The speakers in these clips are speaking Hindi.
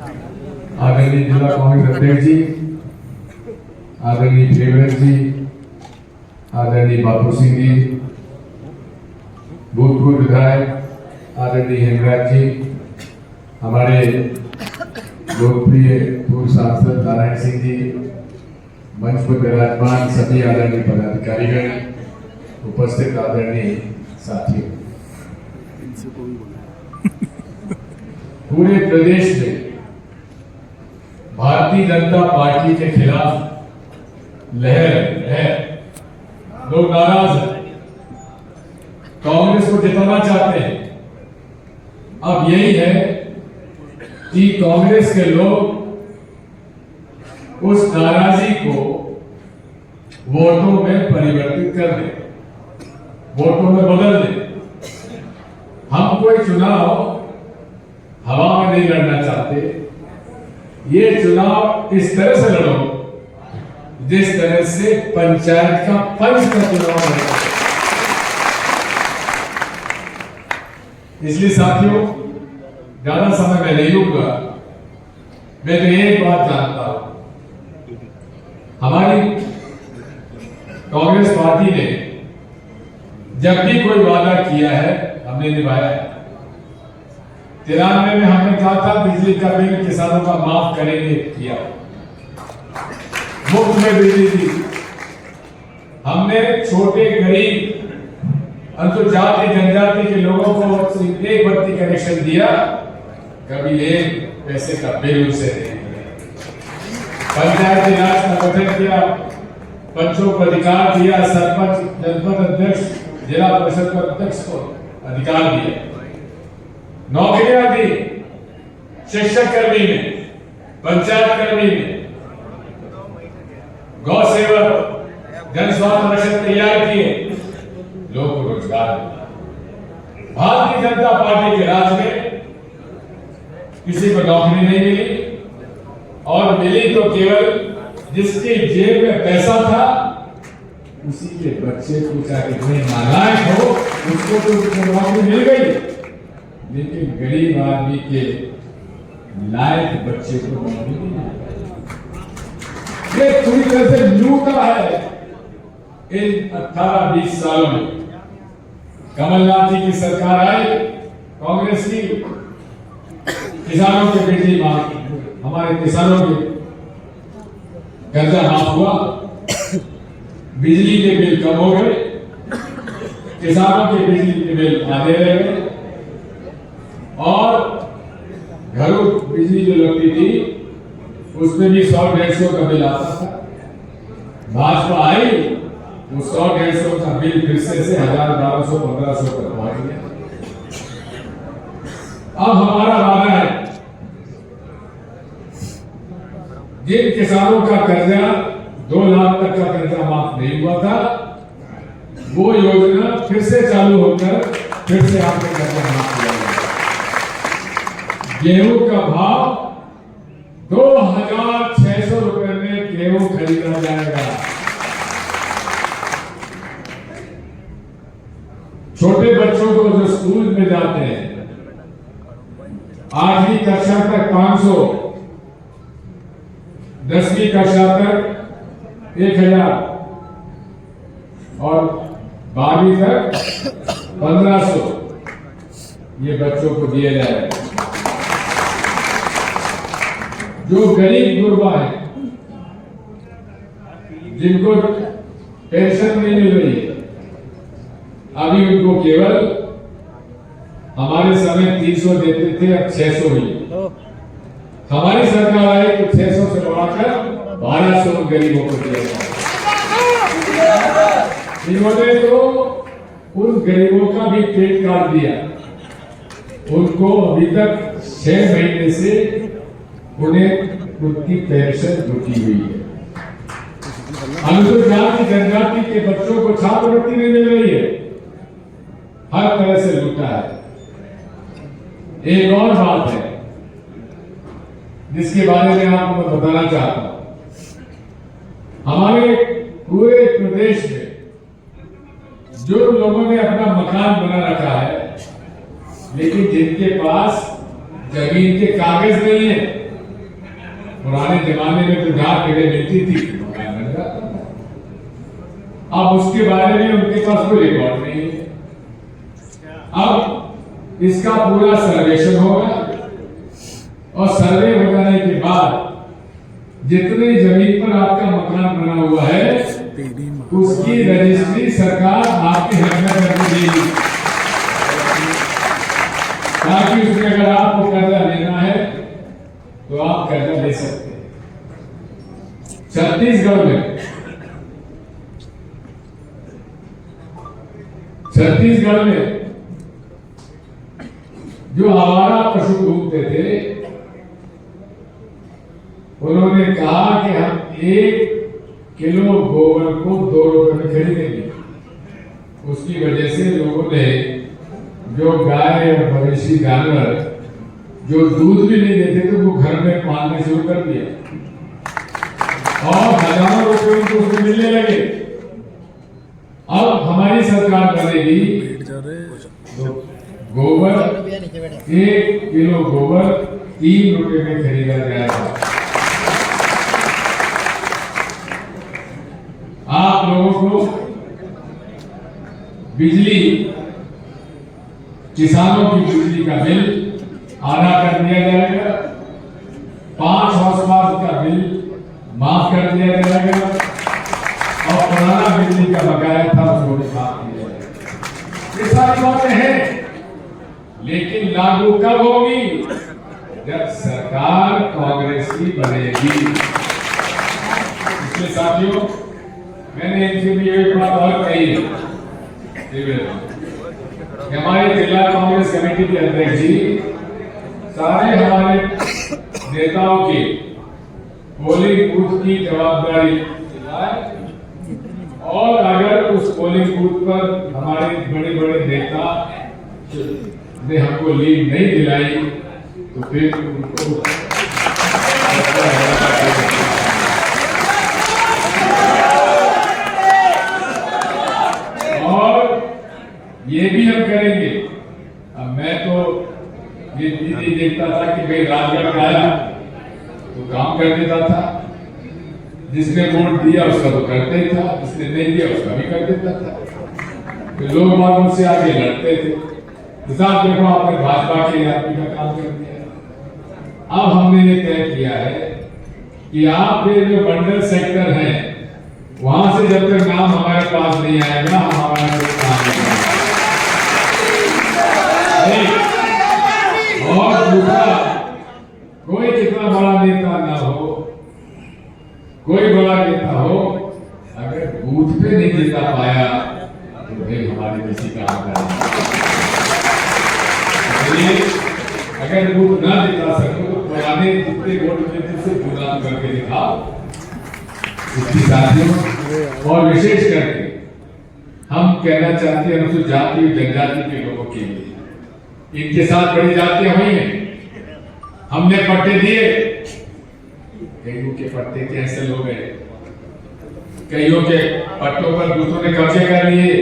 आदरणीय जिला कांग्रेस अध्यक्ष जी, आदरणीय फेवरेट जी, आदरणीय बापू सिंह जी, भूतपूर्व विधायक आदरणीय हेमराज जी, हमारे लोकप्रिय पूर्व सांसद नारायण सिंह जी, मंच पर विराजमान सभी आदरणीय पदाधिकारीगण, उपस्थित आदरणीय साथियों, पूरे प्रदेश में भारतीय जनता पार्टी के खिलाफ लहर है। लोग नाराज हैं, कांग्रेस को जिताना चाहते हैं। अब यही है कि कांग्रेस के लोग उस नाराजगी को वोटों में परिवर्तित कर दें, वोटों में बदल दें। हम कोई चुनाव हवा में नहीं लड़ना चाहते। ये चुनाव इस तरह से लड़ो जिस तरह से पंचायत का पंच का चुनाव लड़ा। इसलिए साथियों, ज्यादा समय मैं नहीं लूंगा। मैं तो एक बात जानता हूं, हमारी कांग्रेस पार्टी ने जब भी कोई वादा किया है हमने निभाया है। 93 में हमने कहा था बिजली का बिल किसानों का माफ करेंगे, किया। मुफ्त में बिजली दी। हमने छोटे गरीब अंतर्जातीय जनजाति के लोगों को एक बत्ती कनेक्शन दिया, कभी एक पैसे का बिल उनसे नहीं दिया। पंचायती राज का गठन किया, पंचों को अधिकार दिया, सरपंच, जनपद अध्यक्ष, जिला परिषद अध्यक्ष को अधिकार दिया, नौकरियां दी, शिक्षक कर्मी में, पंचायत कर्मी में, गौ सेवक, जन स्वास्थ्य रक्षक तैयार किए, लोगों को रोजगार मिला। भारतीय जनता पार्टी के राज में किसी को नौकरी नहीं मिली, और मिली तो केवल जिसके जेब में पैसा था उसी के बच्चे को, चाहे कितने नालायक हो, उसको तो नौकरी मिल गई। लेकिन गरीब आदमी के लायक बच्चे को नौकरी नहीं मिली। ये पूरी तरह से लूटा है इन 18-20 सालों में। कमलनाथ जी की सरकार आई, कांग्रेस की, किसानों के बिजली माफ, हमारे किसानों के कर्जा माफ हुआ, बिजली के बिल कम हो गए, किसानों के बिजली के बिल आधे रह गए, और घरों बिजली जो लगती थी उसमें भी 100-150 का बिल आता था। भाजपा आई, वो 100-150 का बिल फिर से 1000-1200-1500 तक पहुंच गया। अब हमारा वादा है, जिन किसानों का कर्जा 2 लाख तक का कर्जा माफ नहीं हुआ था, वो योजना फिर से चालू होकर फिर से आपने कर्जा माफ किया। गेहूं का भाव 2600 रुपए में गेहूं खरीदा जाएगा। छोटे बच्चों को जो स्कूल में जाते हैं 8वीं कक्षा तक 500, 10वीं कक्षा तक 1000 और 12वीं तक 1500 ये बच्चों को दिया जाएगा। जो गरीब गुरबा है, जिनको पेंशन नहीं मिल रही है, अभी उनको केवल, हमारे समय 300 देते थे, अब 600 हुई। हमारी सरकार आई तो 600 से बढ़ाकर 1200 गरीबों को दिया जाए। इन्होंने तो उन गरीबों का भी पेट काट दिया। उनको अभी तक 6 महीने से उन्हें उनकी पेंशन रुकी हुई है। अनुसूचित जाति जनजाति के बच्चों को छात्रवृत्ति नहीं मिल रही है, हर तरह से लूटा है। एक और बात है जिसके बारे में आपको मैं बताना चाहता हूं। हमारे पूरे प्रदेश में जो लोगों ने अपना मकान बना रखा है, लेकिन जिनके पास जमीन के कागज नहीं है, पुराने जमाने में तो जहां जगह मिलती थी मकान बन जाता था। अब उसके बारे में उनके पास कोई रिकॉर्ड नहीं है। अब इसका पूरा सर्वेक्षण होगा और सर्वे हो जाने के बाद जितनी जमीन पर आपका मकान बना हुआ है उसकी रजिस्ट्री सरकार आपके हक में करके देगी, ताकि उसमें अगर आपको कर्जा लेना है तो आप कर्जा ले सकते हैं। छत्तीसगढ़ में जो आवारा पशु घूमते थे उन्होंने कहा कि हम 1 किलो गोबर को 2 रुपए में खरीदेंगे। उसकी वजह से लोगों ने जो गाय और मवेशी जानवर जो दूध भी नहीं देते थे वो घर में पालने शुरू कर दिया और हजारों रुपए उनको उसमें मिलने लगे। अब हमारी सरकार बनेगी तो गोबर 1 किलो गोबर 3 रुपए में खरीदा जाएगा। आप लोगों को बिजली, किसानों की बिजली का बिल आधा कर दिया जाएगा, 5 हॉर्स पावर का बिल माफ कर दिया जाएगा और पुराना बिजली का बकाया था उसको भी माफ किया जाएगा। ये सारी बातें हैं, लेकिन लागू कब होगी? जब सरकार कांग्रेस की बनेगी। इसलिए साथियों, मैंने इनसे भी एक बात और कही है। हमारे जिला कांग्रेस कमेटी के अध्यक्ष जी सारे हमारे नेताओं की पोलिंग बूथ की जवाबदारी और अगर उस पोलिंग बूथ पर हमारे बड़े बड़े नेता ने हमको लीड नहीं दिलाई तो फिर उनको ये भी हम करेंगे। अब मैं तो ये नहीं देखता था कि भाई राजगढ़ आया तो काम कर देता था, जिसने वोट दिया उसका तो करते ही था, जिसने नहीं दिया उसका भी कर देता था। तो लोग बाग मुझसे आगे लड़ते थे, हिसाब देखो आपने भाजपा के आदमी का काम कर दिया। अब हमने ये तय किया है कि आप ये जो मंडल सेक्टर है वहां से जब तक नाम हमारे पास नहीं आएगा हम हमारा कोई काम नहीं करेंगे। और दूसरा, कोई कितना बड़ा नेता ना हो, कोई बड़ा नेता हो, अगर बूथ पे नहीं जिता पाया तो भाई हमारे किसी काम का नहीं। अगर बूथ ना जिता सको तो पुराने जितने वोट देते से गुलाम करके दिखाओ। इसकी साथियों और विशेष करके हम कहना चाहते हैं अनुसूचित जाति और जनजाति के लोगों के लिए, इनके साथ बड़ी जातियां हुई हैं, हमने पट्टे दिए, कईयों के पट्टे कैंसिल हो गए, कईयों के पट्टों पर दूसरों ने कब्जे कर लिए।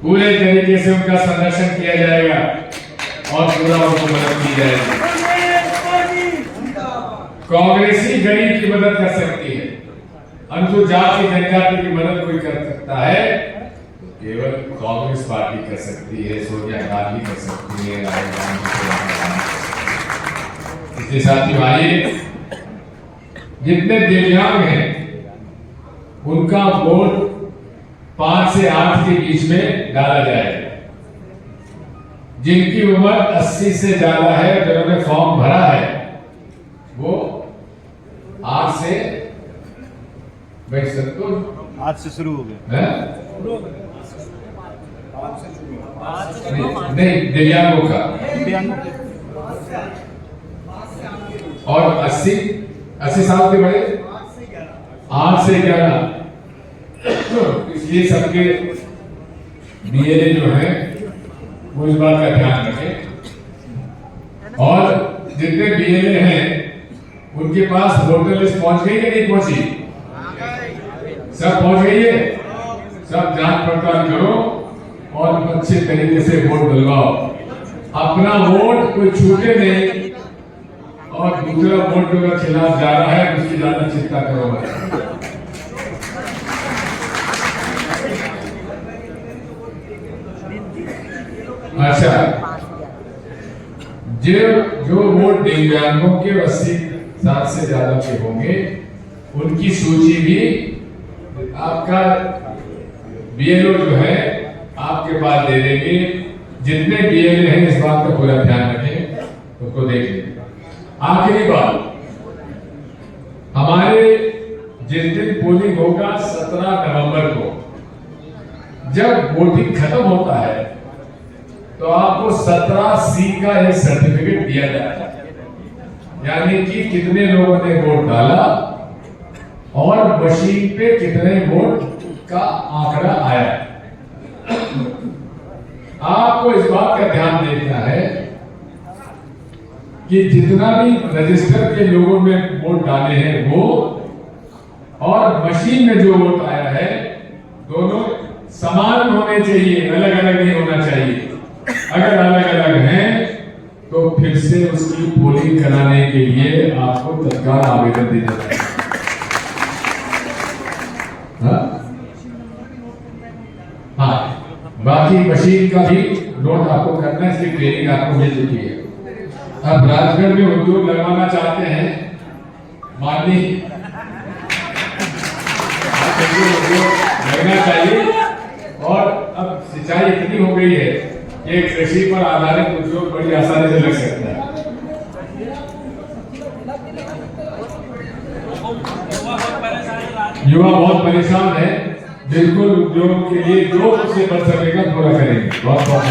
पूरे तरीके से उनका संरक्षण किया जाएगा और पूरा उनको मदद की जाएगी। कांग्रेस ही गरीब की मदद कर सकती है, अनुसूचित जाति जनजाति की मदद कोई कर सकता है केवल कांग्रेस पार्टी कर सकती है, सोनिया गांधी कर सकती है, राहुल गांधी। इसके साथियों आइए, जितने दिव्यांग हैं उनका वोट 5 से 8 के बीच में डाला जाएगा। जिनकी उम्र 80 से ज्यादा है, जिन्होंने फॉर्म भरा है, वो 8 से आज से शुरू हो गया नहीं, दिव्यांगों का और 80 साल के बड़े 8 से 11। इसलिए सबके बीएलए जो है वो इस बात का ध्यान रखें और जितने बीएलए हैं उनके पास वोटर लिस्ट पहुंच गई है, नहीं पहुंची? सब पहुंच गई है। सब जांच पड़ताल करो और अच्छे तरीके से वोट डलवाओ। अपना वोट कोई छूटे नहीं और दूसरा वोट अगर खिलाफ जा रहा है तो उसकी ज्यादा चिंता करो मत। अच्छा, जो वोट दिव्यांगों के 80 साल से ज्यादा के होंगे उनकी सूची भी आपका बीएलओ जो है आपके पास दे देंगे। जितने बीएलए हैं इस बात का पूरा ध्यान रखें, उसको देख लेंगे। आखिरी बात, हमारे जिस दिन पोलिंग होगा 17 नवंबर को, जब वोटिंग खत्म होता है तो आपको 17C का एक सर्टिफिकेट दिया जाता है, यानी कि कितने लोगों ने वोट डाला और मशीन पे कितने वोट का आंकड़ा आया। आपको इस बात का ध्यान देना है कि जितना भी रजिस्टर के लोगों में वोट डाले हैं वो और मशीन में जो वोट आया है दोनों समान होने चाहिए, अलग अलग नहीं होना चाहिए। अगर अलग अलग हैं तो फिर से उसकी पोलिंग कराने के लिए आपको तत्काल आवेदन देना चाहिए। हाँ, बाकी मशीन का भी नोट आपको करना है, इसकी ट्रेनिंग आपको मिल चुकी है। अब राजगढ़ में उद्योग लगाना चाहते हैं, माननीय लगना चाहिए। और अब सिंचाई इतनी हो गई है कि कृषि पर आधारित उद्योग बड़ी आसानी से लग सकता है। युवा बहुत परेशान है, बिल्कुल उद्योग के लिए जो उससे बढ़ सकेगा पूरा करेंगे। बहुत बहुत